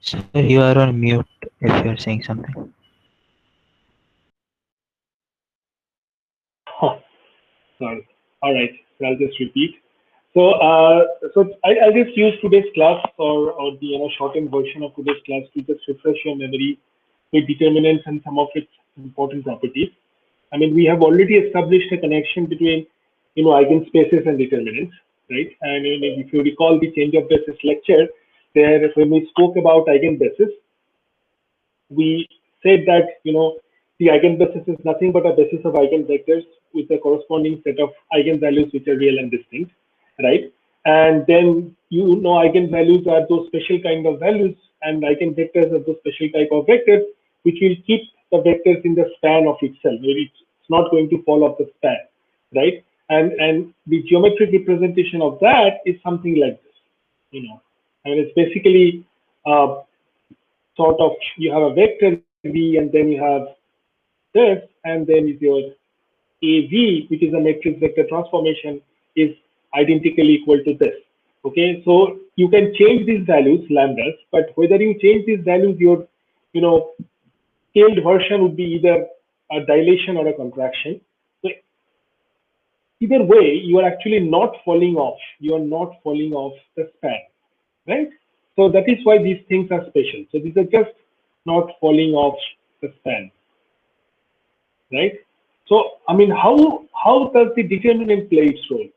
Sir, you are on mute if you are saying something. Oh, sorry. All right. So I'll just repeat. I'll just use today's class or the shortened version of today's class to just refresh your memory with determinants and some of its important properties. I mean, we have already established a connection between eigenspaces and determinants, right? And if you recall the change of basis lecture, there when we spoke about eigenbasis, we said that the eigenbasis is nothing but a basis of eigenvectors with a corresponding set of eigenvalues which are real and distinct, right? And then eigenvalues are those special kind of values, and eigenvectors are those special type of vectors which will keep the vectors in the span of itself. Maybe it's not going to fall off the span, right? And the geometric representation of that is something like this, and it's basically sort of you have a vector v and then you have this, and then is your AV, which is a matrix vector transformation, is identically equal to this. Okay, so you can change these values, lambdas, but whether you change these values, your scaled version would be either a dilation or a contraction. So either way, you are actually not falling off. You are not falling off the span, right? So that is why these things are special. So these are just not falling off the span, right? So I mean, how does the determinant play its role?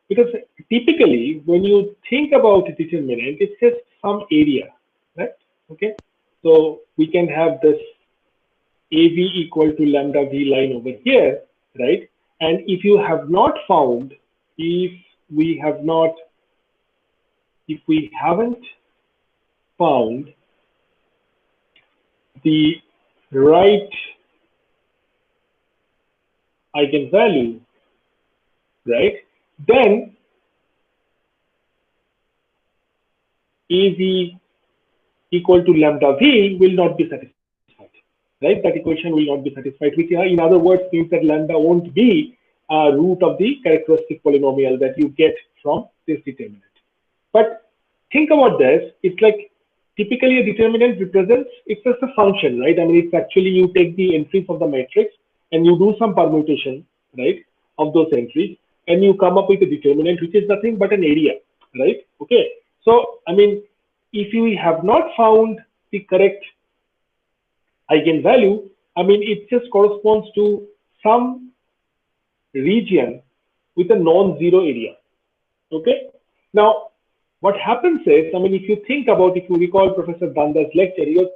Because typically, when you think about a determinant, it's just some area, right? Okay, so we can have this AV equal to lambda V line over here, right? And if you have not found, if we have not, if we haven't found the right eigenvalue, right, then AV equal to lambda V will not be satisfied, right? That equation will not be satisfied, which in other words means that lambda won't be a root of the characteristic polynomial that you get from this determinant. But think about this, it's like typically a determinant represents, it's just a function, right? I mean, it's actually you take the entries of the matrix and you do some permutation, right, of those entries, and you come up with a determinant which is nothing but an area, right? Okay, so I mean, if you have not found the correct eigenvalue, I mean, it just corresponds to some region with a non-zero area. Okay, now what happens is, I mean, if you think about, if you recall Professor Banda's lecture, you're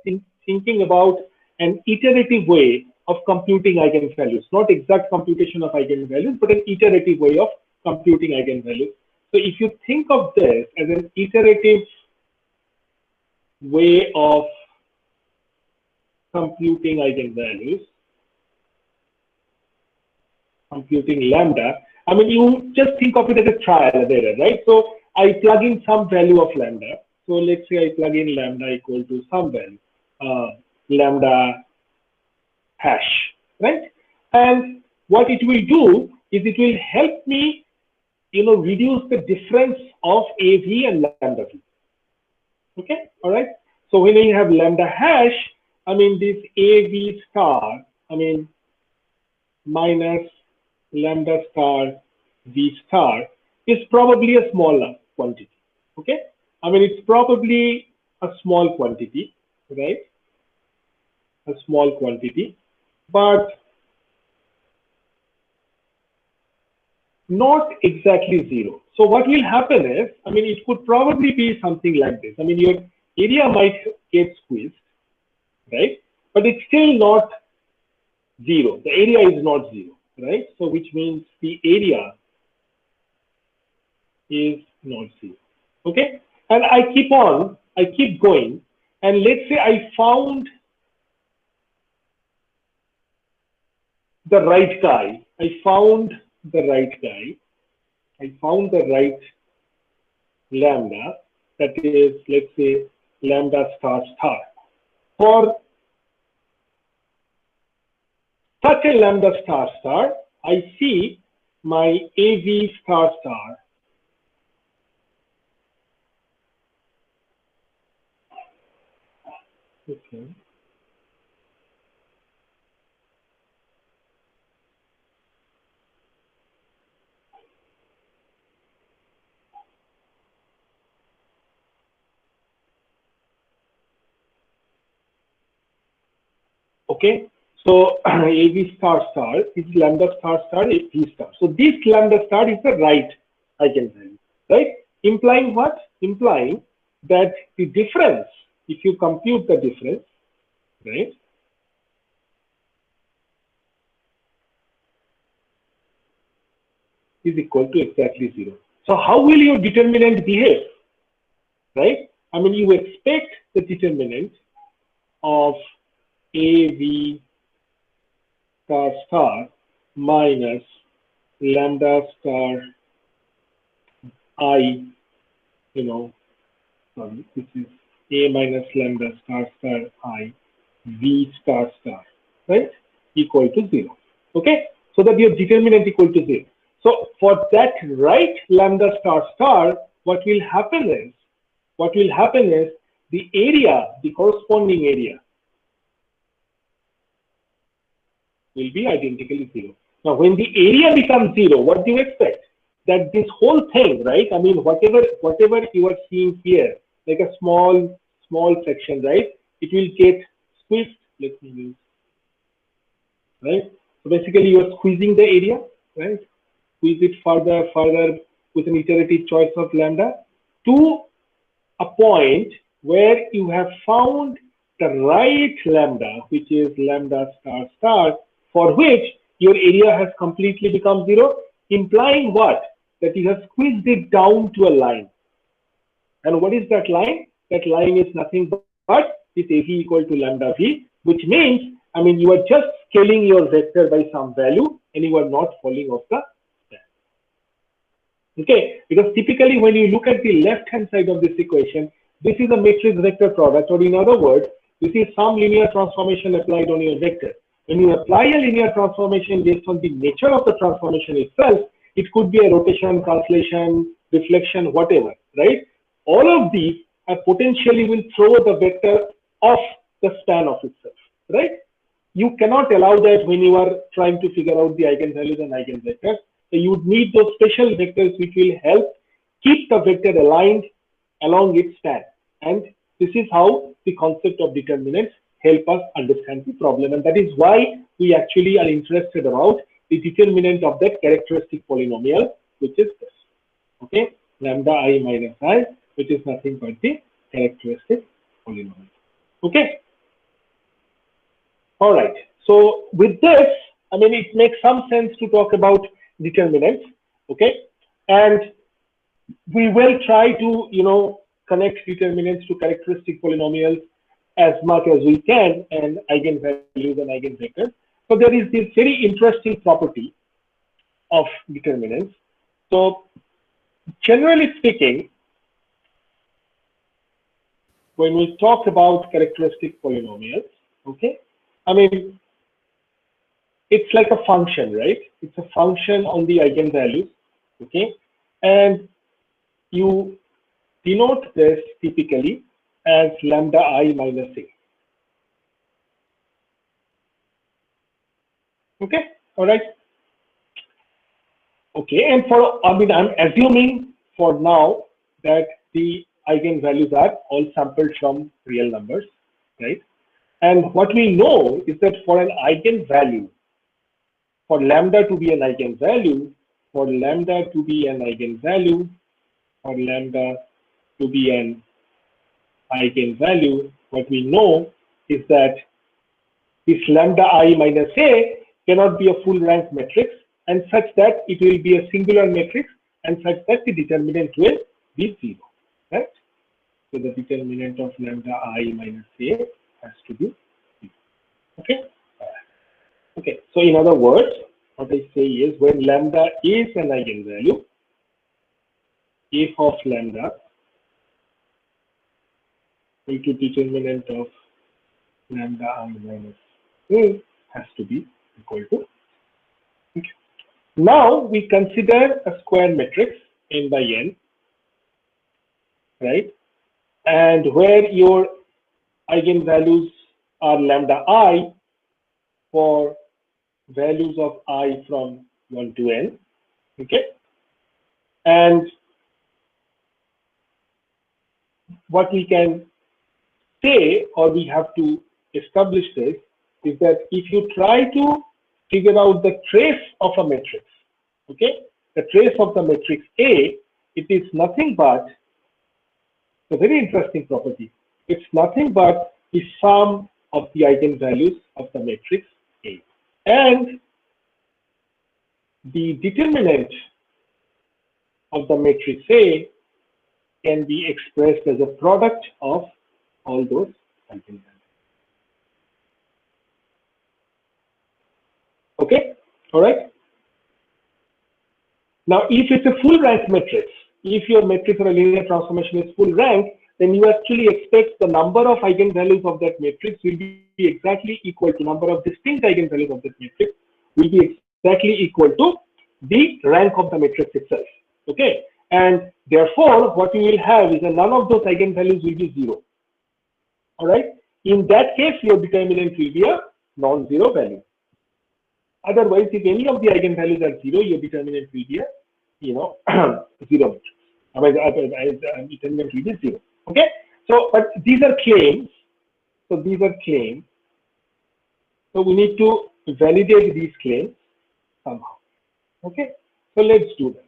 thinking about an iterative way of computing eigenvalues, not exact computation of eigenvalues, but an iterative way of computing eigenvalues. So if you think of this as an iterative way of computing eigenvalues, computing lambda, I mean, you just think of it as a trial and error, right? So I plug in some value of lambda. So let's say I plug in lambda equal to some value, lambda hash, right? And what it will do is it will help me, reduce the difference of AV and lambda V. Okay, all right. So when I have lambda hash, I mean, this AV star, I mean, minus lambda star V star is probably a small quantity. Okay, I mean, it's probably a small quantity, right? A small quantity, but not exactly zero. So what will happen is, I mean, it could probably be something like this. I mean, your area might get squeezed, right? But it's still not zero. The area is not zero, right? So which means the area is not zero. Okay, and I keep going, and let's say I found the right guy. I found the right lambda, that is, let's say, lambda star star. For such a lambda star star, I see my AV star star Okay. Okay. So AV star star is lambda star star A V star. So this lambda star is the right eigenvalue, right? Implying what? Implying that the difference, if you compute the difference, right, is equal to exactly 0. So how will your determinant behave, right? I mean, you expect the determinant of AV star star minus lambda star I, you know, sorry, this is A minus lambda star star I V star star, right, equal to 0. Okay, so that your determinant equal to 0. So for that right lambda star star, what will happen is the area, the corresponding area will be identically 0. Now, when the area becomes 0, what do you expect? That this whole thing, right? I mean, whatever you are seeing here, like a small section, right? It will get squeezed. Let me use, right? So basically, you are squeezing the area, right? Squeeze it further with an iterative choice of lambda to a point where you have found the right lambda, which is lambda star star, for which your area has completely become 0, implying what? That you have squeezed it down to a line. And what is that line? That line is nothing but this AV equal to lambda V, which means, I mean, you are just scaling your vector by some value and you are not falling off the stand. Okay, because typically when you look at the left hand side of this equation, this is a matrix vector product, or in other words, this is some linear transformation applied on your vector. When you apply a linear transformation based on the nature of the transformation itself, it could be a rotation, translation, reflection, whatever, right? All of these are potentially will throw the vector off the span of itself, right? You cannot allow that when you are trying to figure out the eigenvalues and eigenvectors. So you would need those special vectors which will help keep the vector aligned along its span. And this is how the concept of determinants help us understand the problem. And that is why we actually are interested about the determinant of that characteristic polynomial, which is this. Okay, lambda I minus I, which is nothing but the characteristic polynomial. Okay. All right. So with this, I mean, it makes some sense to talk about determinants. Okay. And we will try to, connect determinants to characteristic polynomials as much as we can, and eigenvalues and eigenvectors. So there is this very interesting property of determinants. So generally speaking, when we talk about characteristic polynomials, okay, I mean, it's like a function, right? It's a function on the eigenvalues, okay? And you denote this typically as lambda I minus A. Okay, all right. Okay, and I'm assuming for now that the eigenvalues are all sampled from real numbers, right? And what we know is that for an eigenvalue, for lambda to be an eigenvalue, for lambda to be an eigenvalue, for lambda to be an eigenvalue, what we know is that this lambda I minus A cannot be a full rank matrix, and such that it will be a singular matrix, and such that the determinant will be 0, right? So the determinant of lambda I minus A has to be 0. Okay. Okay. So in other words, what I say is when lambda is an eigenvalue, f of lambda into determinant of lambda I minus A has to be equal to. Okay. Now we consider a square matrix n by n, right? And where your eigenvalues are lambda I for values of I from 1 to n. Okay, and what we can say, or we have to establish this, is that if you try to figure out the trace of a matrix, okay, the trace of the matrix A, it is nothing but a very interesting property. It's nothing but the sum of the eigenvalues of the matrix A. And the determinant of the matrix A can be expressed as a product of all those eigenvalues. Okay, all right. Now, if it's a full rank matrix, if your matrix or a linear transformation is full rank, then you actually expect the number of eigenvalues of that matrix will be exactly equal to number of distinct eigenvalues of that matrix will be exactly equal to the rank of the matrix itself. Okay, and therefore what you will have is that none of those eigenvalues will be zero. All right, in that case your determinant will be a non-zero value. Otherwise, if any of the eigenvalues are zero, your determinant will be a zero matrix. Determinant will be zero. Okay, so but these are claims. So these are claims. So we need to validate these claims somehow. Okay, so let's do that.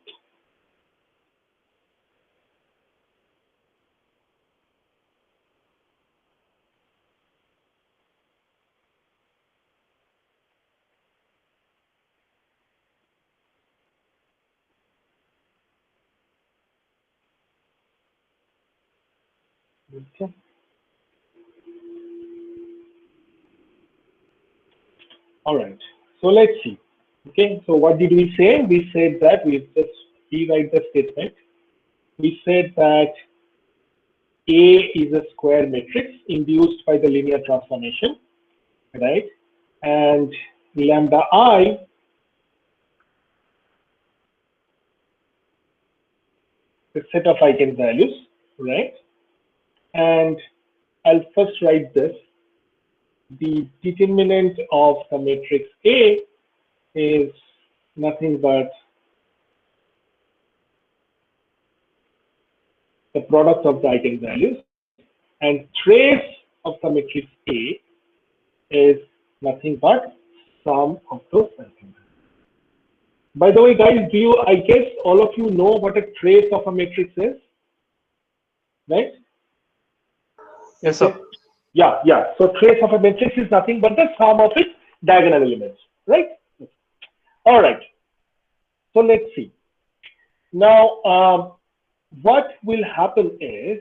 Okay. All right. So let's see. Okay. So what did we say? We said that we just rewrite the statement. We said that A is a square matrix induced by the linear transformation, right? And lambda I is a set of eigenvalues, right? And I'll first write this. The determinant of the matrix A is nothing but the product of the eigenvalues, and trace of the matrix A is nothing but sum of those eigenvalues. By the way, guys, I guess all of you know what a trace of a matrix is, right? Yes, sir. Yeah. So trace of a matrix is nothing but the sum of its diagonal elements, right? All right. So let's see. Now, what will happen is,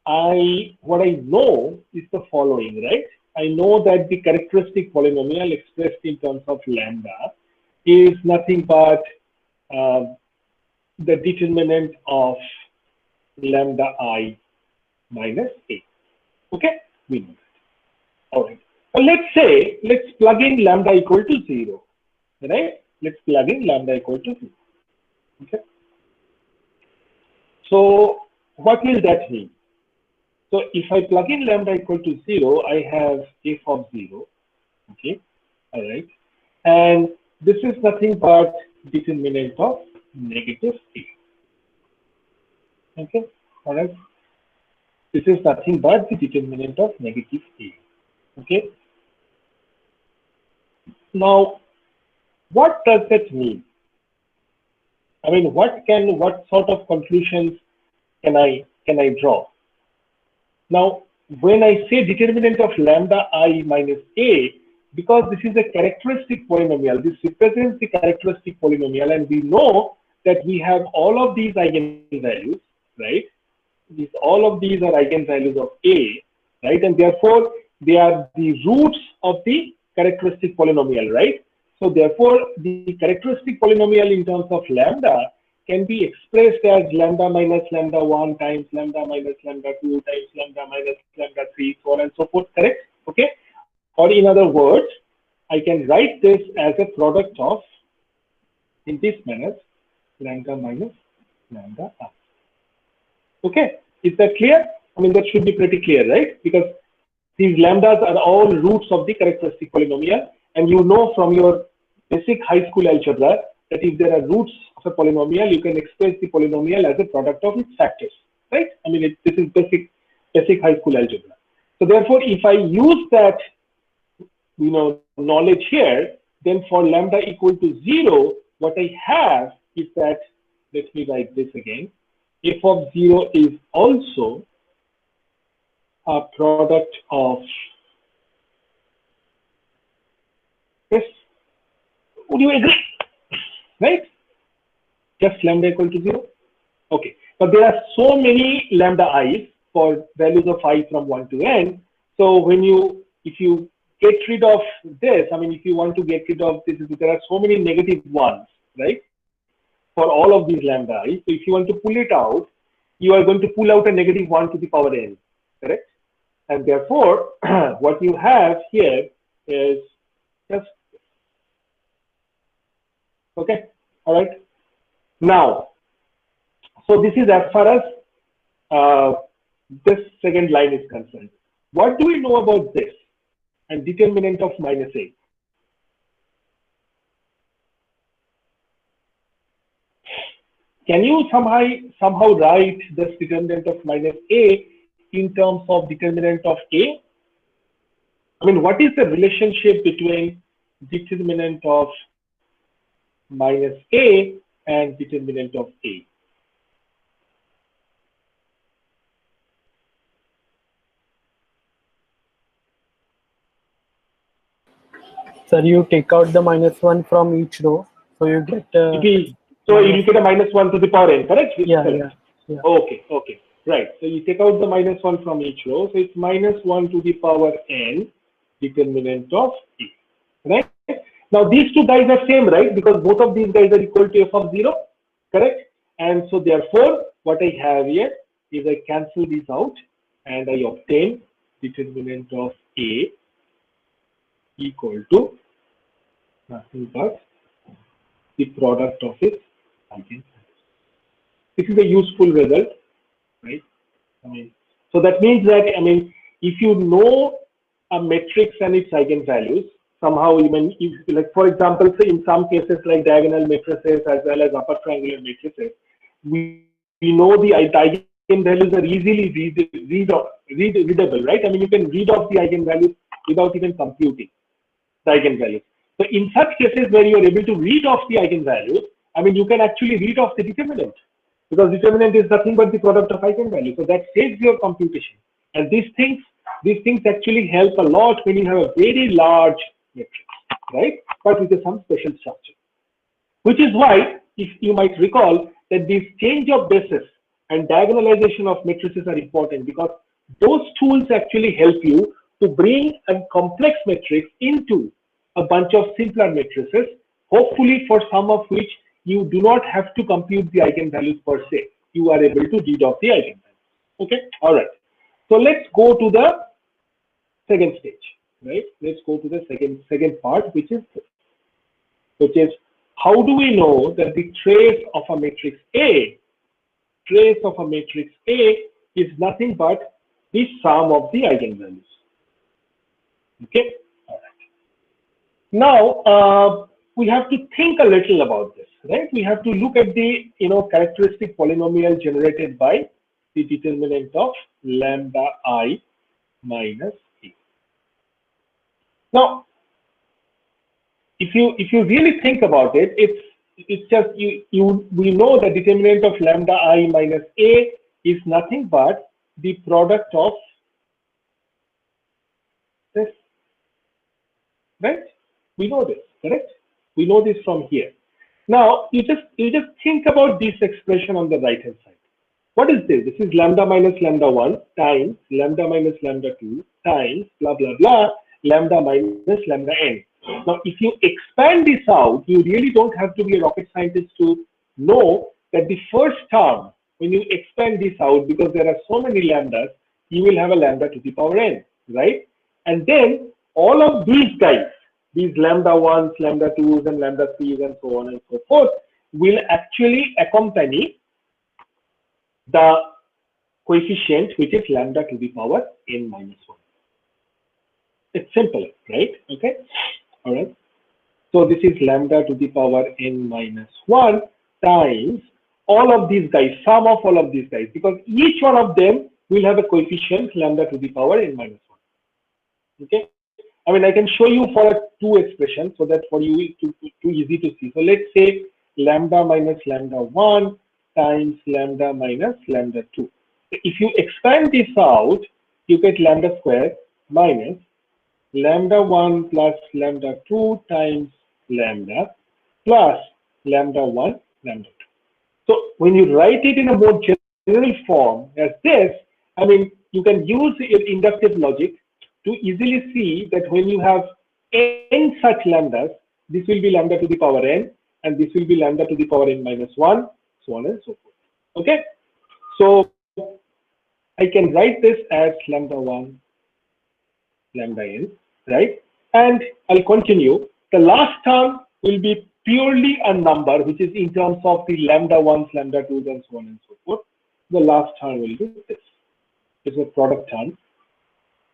what I know is the following, right? I know that the characteristic polynomial expressed in terms of lambda is nothing but the determinant of lambda I minus A. Okay, we know that. All right. So let's plug in lambda equal to 0. Right? Let's plug in lambda equal to 0. Okay. So what will that mean? So if I plug in lambda equal to 0, I have f of 0. Okay. All right. And this is nothing but determinant of negative A. Okay. All right. This is nothing but the determinant of negative A. Okay. Now, what does that mean? I mean, what sort of conclusions can I draw? Now, when I say determinant of lambda I minus A, because this is a characteristic polynomial, this represents the characteristic polynomial, and we know that we have all of these eigenvalues, right? All of these are eigenvalues of A, right? And therefore, they are the roots of the characteristic polynomial, right? So therefore, the characteristic polynomial in terms of lambda can be expressed as lambda minus lambda 1 times lambda minus lambda 2 times lambda minus lambda 3, so on and so forth, correct? Okay. Or in other words, I can write this as a product of, in this manner, lambda minus lambda r. Okay, is that clear? I mean, that should be pretty clear, right? Because These lambdas are all roots of the characteristic polynomial, and you know from your basic high school algebra that if there are roots of a polynomial, you can express the polynomial as a product of its factors, right? I mean, this is basic high school algebra. So therefore, if I use that, knowledge here, then for lambda equal to 0, what I have is that, let me write this again, f of 0 is also a product of this. Would you agree? Right? Just lambda equal to 0. Okay. But there are so many lambda i's for values of I from 1 to n. So if you get rid of this, I mean, if you want to get rid of this, there are so many negative ones, right? For all of these lambda i's. So if you want to pull it out, you are going to pull out a negative 1 to the power n, correct? And therefore, what you have here is just, okay, all right. Now, so this is as far as this second line is concerned. What do we know about this and determinant of minus a? Can you somehow write this determinant of minus a in terms of determinant of a? I mean, what is the relationship between determinant of minus a and determinant of a? Sir, you take out the -1 from each row, so you get. So you get a -1 to the power n, correct? Yeah. Okay, right. So you take out the -1 from each row, so it's -1 to the power n determinant of a, right? Now these two guys are same, right? Because both of these guys are equal to f of 0, correct? And so therefore, what I have here is I cancel these out and I obtain determinant of a equal to nothing but the product of its eigenvalues. This is a useful result, right? I mean, so that means that, I mean, if you know a matrix and its eigenvalues, somehow even if, like for example, say in some cases like diagonal matrices as well as upper triangular matrices, we know the eigenvalues are easily readable, right? I mean, you can read off the eigenvalues without even computing the eigenvalues. So in such cases where you are able to read off the eigenvalues, I mean, you can actually read off the determinant, because determinant is nothing but the product of eigenvalues. So that saves your computation. And these things actually help a lot when you have a very large matrix, right? But with some special structure. Which is why, if you might recall, that this change of basis and diagonalization of matrices are important, because those tools actually help you to bring a complex matrix into a bunch of simpler matrices, hopefully for some of which you do not have to compute the eigenvalues per se. You are able to read off the eigenvalues. Okay, all right. So let's go to the second stage, right? Let's go to the second part, which is how do we know that the trace of a matrix A is nothing but the sum of the eigenvalues. Okay, all right. Now we have to think a little about this, right? We have to look at the characteristic polynomial generated by the determinant of lambda I minus a. Now, if you really think about it, it's just we know the determinant of lambda I minus a is nothing but the product of this, right? We know this, correct? We know this from here. Now you just think about this expression on the right hand side. What is this? This is lambda minus lambda 1 times lambda minus lambda 2 times blah blah blah lambda minus lambda n. Now if you expand this out, you really don't have to be a rocket scientist to know that the first term, when you expand this out, because there are so many lambdas, you will have a lambda to the power n, right? And then all of these guys, these lambda 1s, lambda 2s, and lambda 3s, and so on and so forth, will actually accompany the coefficient, which is lambda to the power n minus 1. It's simple, right? Okay. All right. So this is lambda to the power n minus 1 times all of these guys, sum of all of these guys, because each one of them will have a coefficient lambda to the power n minus 1. Okay. I mean, I can show you for a two expression so that for you it's too easy to see. So let's say lambda minus lambda 1 times lambda minus lambda 2. If you expand this out, you get lambda squared minus lambda 1 plus lambda 2 times lambda plus lambda 1 lambda 2. So when you write it in a more general form as this, I mean, you can use inductive logic to easily see that when you have n such lambdas, this will be lambda to the power n, and this will be lambda to the power n minus 1, so on and so forth. Okay, so I can write this as lambda 1, lambda n, right? And I'll continue. The last term will be purely a number, which is in terms of the lambda 1s, lambda 2s, and so on and so forth. The last term will be this. It's a product term.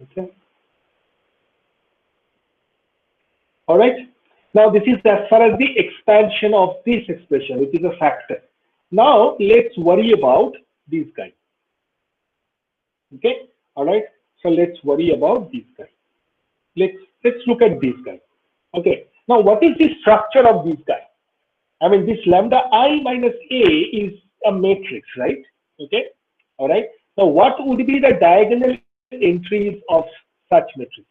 Okay. All right. Now this is as far as the expansion of this expression, which is a factor. Now let's worry about these guys. Okay. All right. So let's worry about these guys. Let's look at these guys. Okay. Now what is the structure of these guys? I mean, this lambda I minus a is a matrix, right? Okay. All right. Now what would be the diagonal entries of such matrices?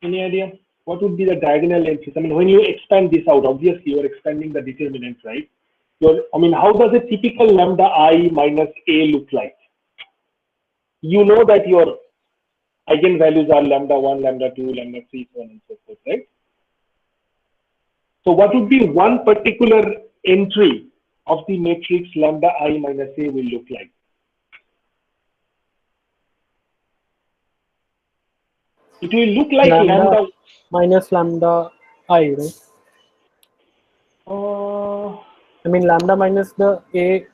Any idea? What would be the diagonal entries? I mean, when you expand this out, obviously you're expanding the determinant, right? I mean, how does a typical lambda I minus a look like? You know that your eigenvalues are lambda 1, lambda 2, lambda 3, so on and so forth, right? So what would be one particular entry of the matrix lambda I minus a will look like? It will look like lambda minus lambda I, right? I mean lambda minus the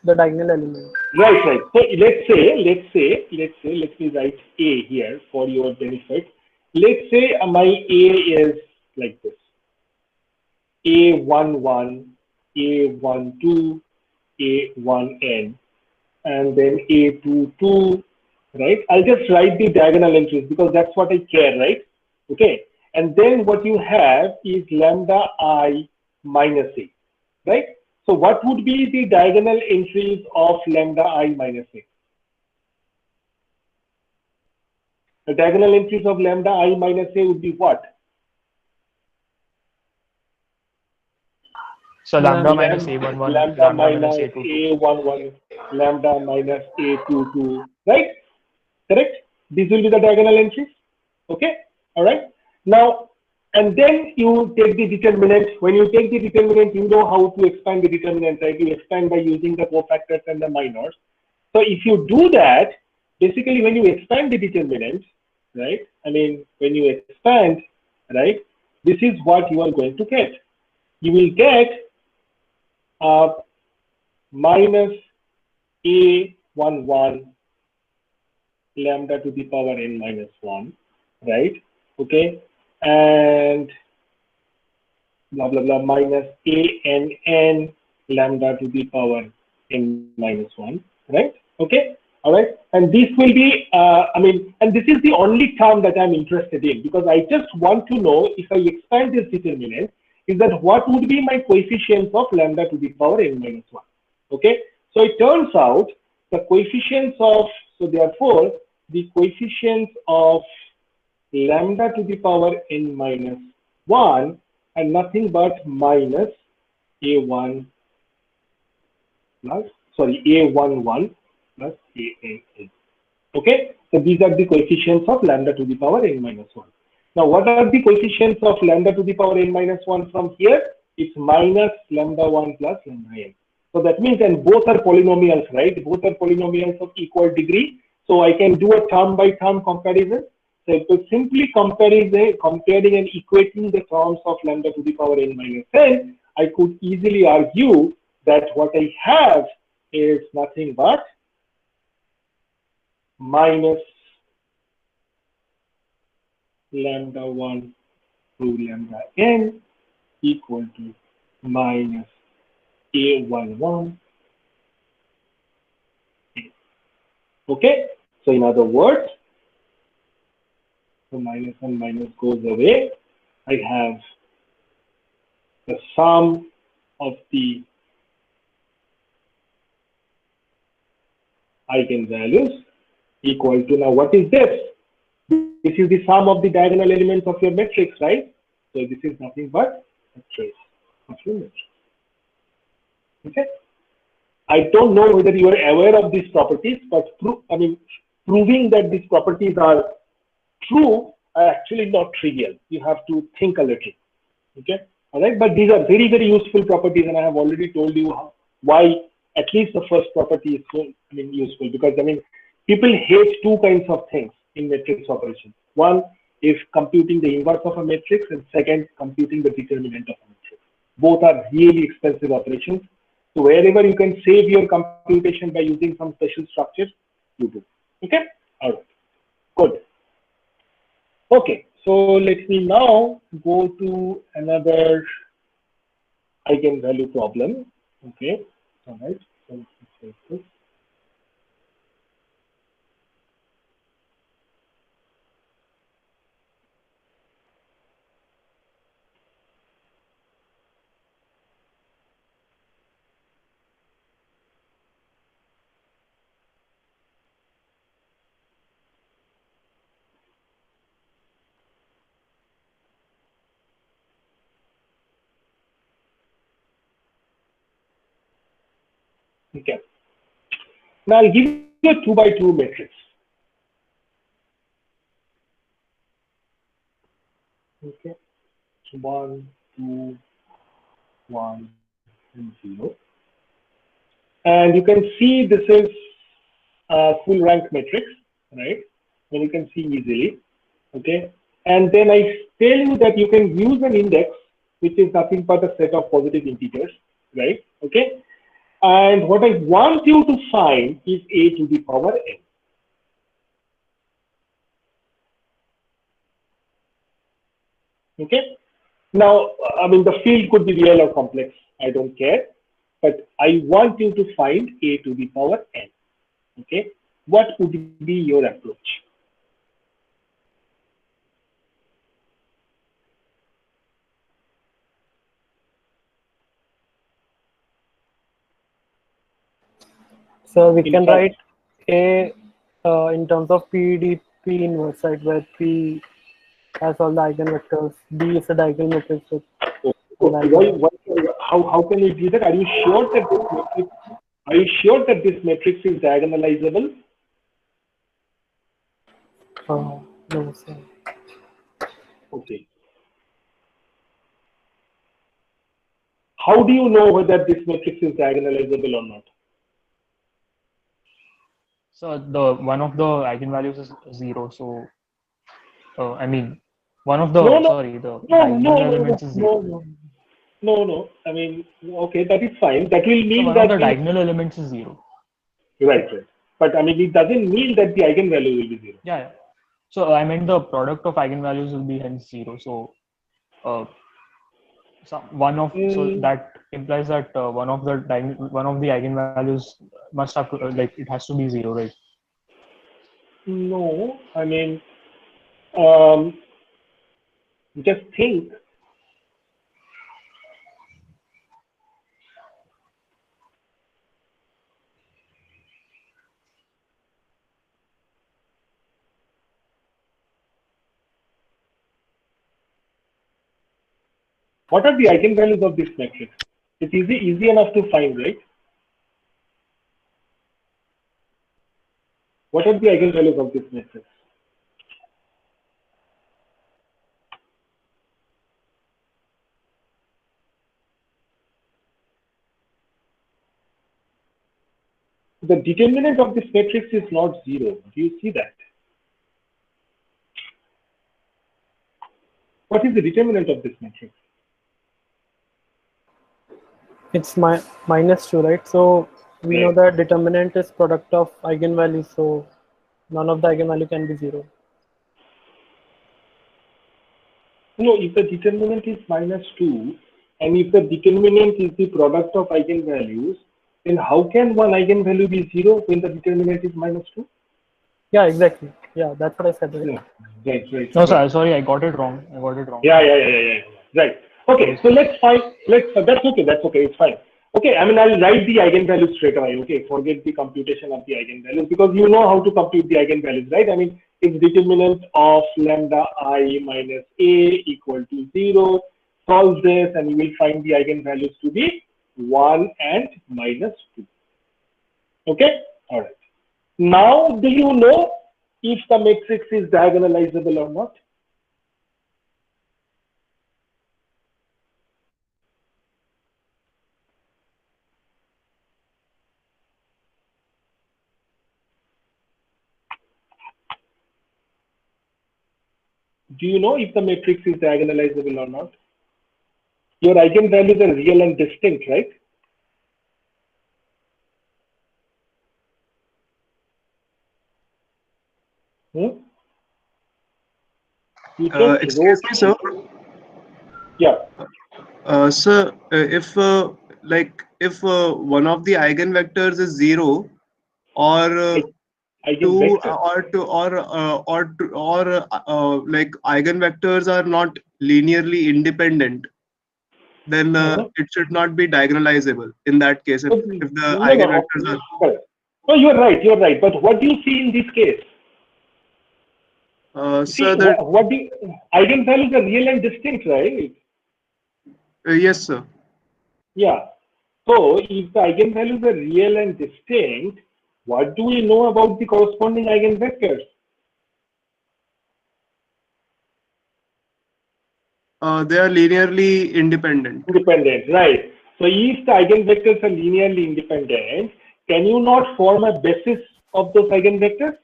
diagonal element. Right. So let me write a here for your benefit. Let's say my a is like this: a11, a12, a1n, and then a22. Right? I'll just write the diagonal entries because that's what I care, right? Okay. And then what you have is lambda I minus a, right? So what would be the diagonal entries of lambda I minus a? The diagonal entries of lambda I minus a would be what? So lambda minus a11, lambda minus minus a22. a11, lambda minus a22, right? Correct? These will be the diagonal entries. Okay. All right. Now, and then you take the determinant. When you take the determinant, you know how to expand the determinant, right? You expand by using the cofactors and the minors. So if you do that, basically when you expand the determinant, right? I mean, when you expand, right? This is what you are going to get. You will get minus a11 lambda to the power n minus 1, right? Okay, and blah blah blah minus a lambda to the power n minus 1, right? Okay, all right, and this will be I mean, and this is the only term that I'm interested in, because I just want to know, if I expand this determinant, is that what would be my coefficients of lambda to the power n minus 1. Okay, so it turns out the coefficients of, so therefore the coefficients of lambda to the power n minus 1 are nothing but minus a1 plus, sorry, a11 plus a Okay, so these are the coefficients of lambda to the power n minus 1. Now, what are the coefficients of lambda to the power n minus 1 from here? it's minus lambda 1 plus lambda n. So that means, and both are polynomials, right? Both are polynomials of equal degree. So I can do a term by term comparison. So it was simply comparing and equating the terms of lambda to the power n minus n, I could easily argue that what I have is nothing but minus lambda 1 through lambda n equal to minus a11. Okay, so in other words, the minus and minus goes away. I have the sum of the eigenvalues equal to, now what is this? This is the sum of the diagonal elements of your matrix, right? So this is nothing but a trace of your matrix. Okay. I don't know whether you are aware of these properties, but proving that these properties are true are actually not trivial. You have to think a little. Okay. All right. But these are very, very useful properties, and I have already told you why at least the first property is so useful, because people hate two kinds of things in matrix operations. One is computing the inverse of a matrix, and second, computing the determinant of a matrix. Both are really expensive operations. So wherever you can save your computation by using some special structures, you do. Okay? All right. Good. Okay. So let me now go to another eigenvalue problem. Okay. All right. So let's save this. Okay. Now I'll give you a 2 by 2 matrix. Okay. 1, 2, 1, and 0. And you can see this is a full rank matrix, right? And you can see easily. Okay. And then I tell you that you can use an index, which is nothing but a set of positive integers, right? Okay. And what I want you to find is a to the power n. Okay. Now, the field could be real or complex. I don't care. But I want you to find a to the power n. Okay. What would be your approach? So we can write A in terms of PDP inverse, right, where P has all the eigenvectors, B is a diagonal matrix with how can you do that? Are you sure that this matrix is diagonalizable? No, sir. Okay. How do you know whether this matrix is diagonalizable or not? So the one of the eigenvalues is 0. So one of the diagonal elements is 0. No. Okay, that is fine. That will mean So one that of the diagonal elements is 0. Right. But it doesn't mean that the eigenvalue will be 0. Yeah. So I meant the product of eigenvalues will be hence 0. So so that implies that one of the eigenvalues must have it has to be 0, right? No, just think. What are the eigenvalues of this matrix? It's easy enough to find, right? What are the eigenvalues of this matrix? the determinant of this matrix is not 0. Do you see that? What is the determinant of this matrix? It's -2, right? So we know that determinant is product of eigenvalues, so none of the eigenvalue can be 0. No, if the determinant is -2, and if the determinant is the product of eigenvalues, then how can one eigenvalue be 0 when the determinant is -2? Yeah, exactly. Yeah, that's what I said. Right? No, right. No, sir, sorry, I got it wrong. Yeah. Right. Okay, so let's that's okay, it's fine. Okay, I mean, I'll write the eigenvalues straight away. Okay, forget the computation of the eigenvalues because you know how to compute the eigenvalues, right? I mean, it's determinant of lambda I minus a equal to 0. Solve this and you will find the eigenvalues to be 1 and -2. Okay, all right. Now, do you know if the matrix is diagonalizable or not? Do you know if the matrix is diagonalizable or not? Your eigenvalues are real and distinct, right? You just Excuse me, sir. Yeah. Sir, if one of the eigenvectors is 0 or two Eigenvector. like eigenvectors are not linearly independent, then it should not be diagonalizable in that case if the eigenvectors are. No, you're right. But what do you see in this case? Sir, What the eigenvalues are real and distinct, right? yes, sir. Yeah. So if the eigenvalues are real and distinct, what do we know about the corresponding eigenvectors? They are linearly independent. Independent, right. So if the eigenvectors are linearly independent, can you not form a basis of those eigenvectors?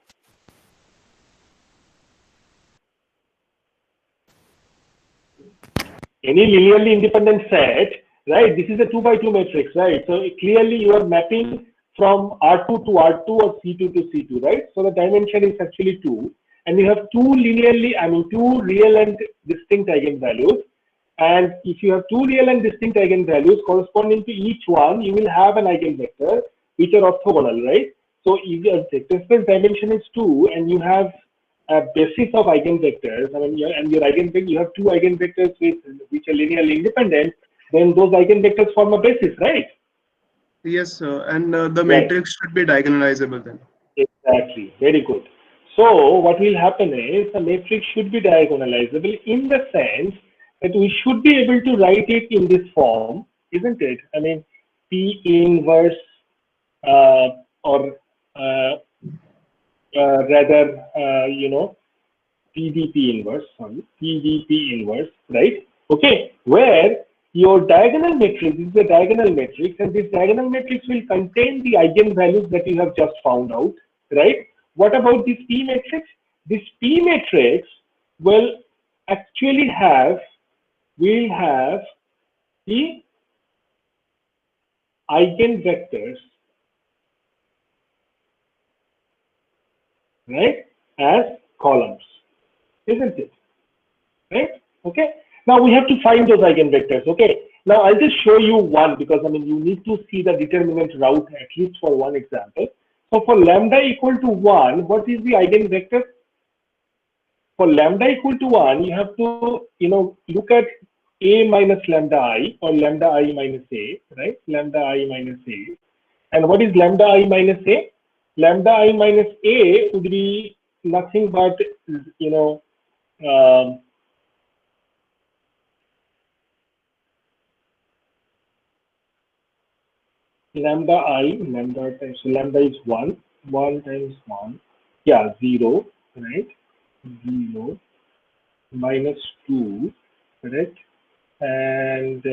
Any linearly independent set, right? This is a 2 by 2 matrix, right? So clearly you are mapping from R2 to R2 or C2 to C2, right? So the dimension is actually 2. And you have two real and distinct eigenvalues. And if you have two real and distinct eigenvalues corresponding to each one, you will have an eigenvector which are orthogonal, right? So if your vector space dimension is 2 and you have a basis of eigenvectors, I mean, you have two eigenvectors which are linearly independent, then those eigenvectors form a basis, right? Yes, sir. And the matrix should be diagonalizable then. Exactly. Very good. So what will happen is the matrix should be diagonalizable in the sense that we should be able to write it in this form, isn't it? I mean, P inverse or rather, PDP inverse, right? Okay, where your diagonal matrix is a diagonal matrix, and this diagonal matrix will contain the eigenvalues that you have just found out, right? What about this P matrix? This P matrix will actually have the eigenvectors, right, as columns, isn't it? Right? Okay. Now we have to find those eigenvectors. Okay. Now I'll just show you one because I mean you need to see the determinant route at least for one example. So for lambda equal to 1, what is the eigenvector? For lambda equal to 1, you have to look at a minus lambda I or lambda I minus a, right? Lambda I minus a. And what is lambda I minus a? Lambda I minus a would be nothing but lambda times, so lambda is 1 times 1, yeah, 0, right? 0 minus 2, correct? And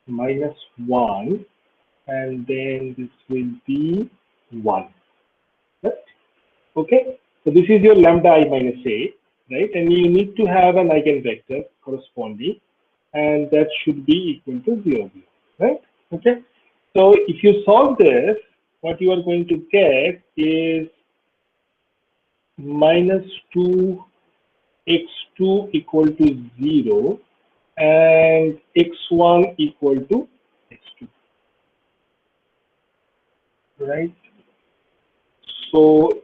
minus 1 and then this will be 1. Right? Okay, so this is your lambda I minus a, right? And you need to have an eigenvector corresponding, and that should be equal to 0, right? Okay, so if you solve this, what you are going to get is minus 2 x2 equal to 0 and x1 equal to x2, right? So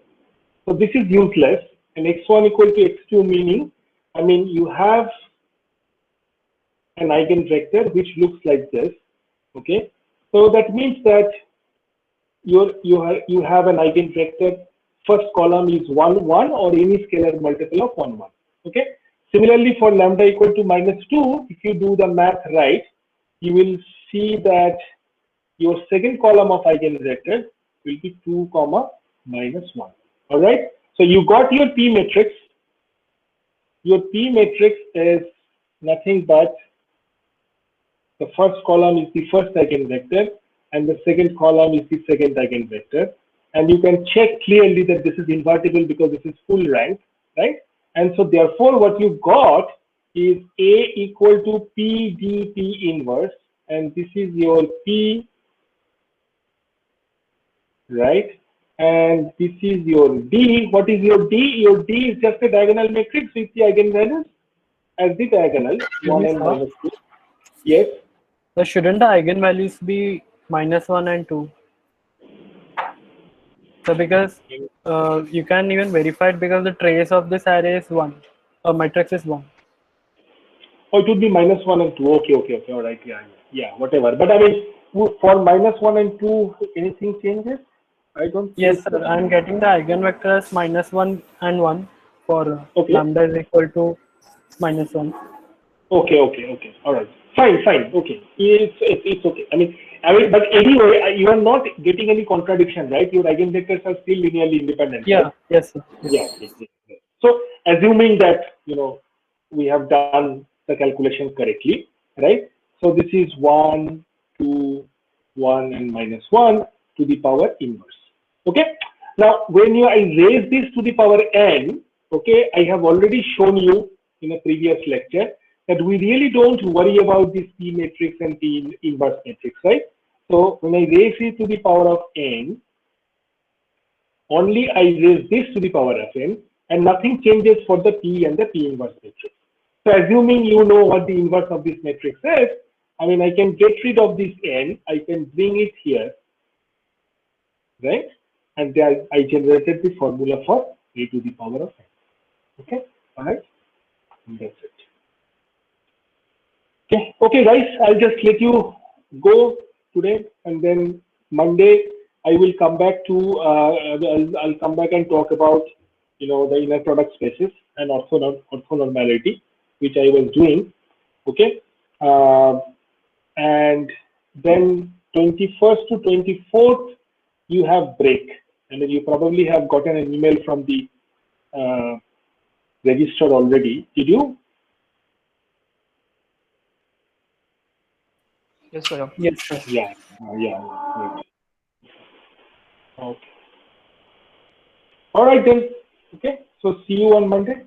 this is useless, and x1 equal to x2 meaning, I mean, you have an eigenvector which looks like this, okay? So that means that you have an eigenvector, first column is 1, 1 or any scalar multiple of 1, 1, okay? Similarly, for lambda equal to minus 2, if you do the math right, you will see that your second column of eigenvector will be 2, comma, minus 1, all right? So you got your P matrix. Your P matrix is nothing but the first column is the first eigenvector and the second column is the second eigenvector. And you can check clearly that this is invertible because this is full rank, right? And so therefore what you got is A equal to P D P inverse, and this is your P, right? And this is your D. What is your D? Your D is just a diagonal matrix with the eigenvalues as the diagonal, 1 and minus 2. Yes. So shouldn't the eigenvalues be minus 1 and 2? So because you can even verify it because the trace of this array is 1, or matrix is 1. Oh, it would be minus 1 and 2. Okay, okay, okay. All right. Yeah, whatever. But I mean, for minus 1 and 2, anything changes? I don't. Yes, sir. I'm getting the eigenvector as minus 1 and 1 for lambda is equal to minus 1. Okay. All right. Fine. Okay. It's okay. I mean, but anyway, you are not getting any contradiction, right? Your eigenvectors are still linearly independent. Yeah. Right? Yes, sir. Yes. So assuming that we have done the calculation correctly, right? So this is 1, 2, 1 and minus 1 to the power inverse. Okay. Now, when I raise this to the power n, okay, I have already shown you in a previous lecture that we really don't worry about this P matrix and P inverse matrix, right? So when I raise it to the power of n, only I raise this to the power of n, and nothing changes for the P and the P inverse matrix. So assuming you know what the inverse of this matrix is, I mean, I can get rid of this n, I can bring it here, right? And then I generated the formula for a to the power of n. Okay, all right, and that's it. Okay, guys, I'll just let you go today, and then Monday I will come back to I'll come back and talk about the inner product spaces and orthonormality, which I was doing. Okay, and then 21st to 24th you have break, and then you probably have gotten an email from the register already. Did you? Yes, sir. Yes, sir. Yeah. Right. Okay. All right then. Okay. So see you on Monday.